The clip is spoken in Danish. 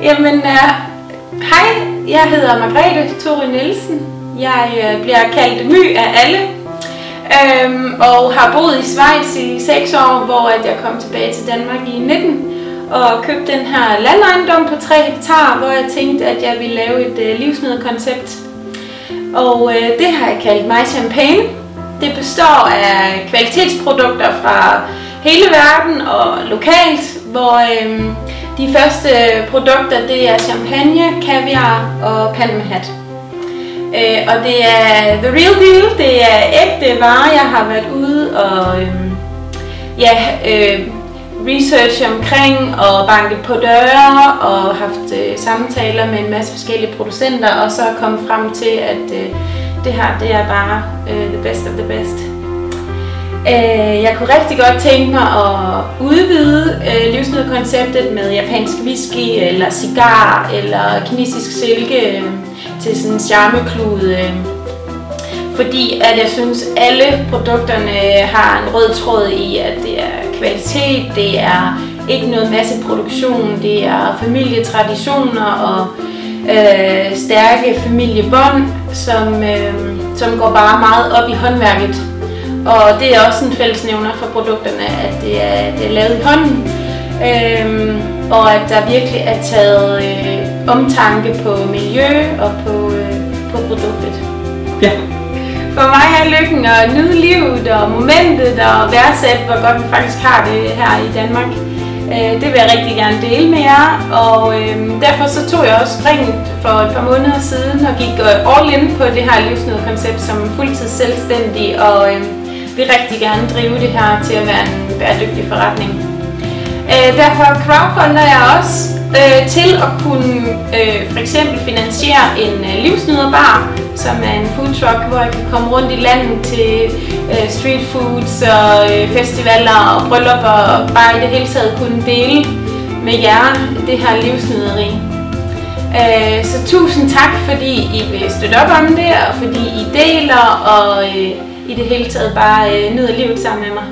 Jamen, hej, jeg hedder Margrethe Thore Nielsen. Jeg bliver kaldt My af alle, og har boet i Schweiz i 6 år, hvor jeg kom tilbage til Danmark i 19 og købte den her landejendom på 3 hektar, hvor jeg tænkte, at jeg ville lave et livsmiddelkoncept. Og det har jeg kaldt My Champagne. Det består af kvalitetsprodukter fra hele verden og lokalt, hvor de første produkter det er champagne, kaviar og palmehat. Og det er the real deal, det er ægte varer. Jeg har været ude og research omkring og banket på døre og haft samtaler med en masse forskellige producenter, og så kommet frem til, at det her det er bare the best of the best. Jeg kunne rigtig godt tænke mig at udvide livsmiddelkonceptet med japansk whisky eller cigar eller kinesisk silke til sådan en charmeklude. Fordi at jeg synes, at alle produkterne har en rød tråd i, at det er kvalitet, det er ikke noget masseproduktion, det er familietraditioner og stærke familiebånd, som går bare meget op i håndværket. Og det er også en fællesnævner for produkterne, at det er lavet i hånden, og at der virkelig er taget omtanke på miljø og på produktet. Ja. For mig er lykken at nyde livet og momentet og værdsætte, hvor godt vi faktisk har det her i Danmark. Det vil jeg rigtig gerne dele med jer, og derfor så tog jeg også springet for et par måneder siden og gik all in på det her livsmiddelkoncept som fuldtids selvstændig, og vil rigtig gerne drive det her til at være en bæredygtig forretning. Derfor crowdfunder jeg også til at kunne for eksempel finansiere en livsnyderbar, som er en food truck, hvor jeg kan komme rundt i landet til street foods og festivaler og bryllupper, og bare i det hele taget kunne dele med jer det her livsnyderi. Så tusind tak, fordi I vil støtte op om det, og fordi I deler, og i det hele taget bare nyder livet sammen med mig.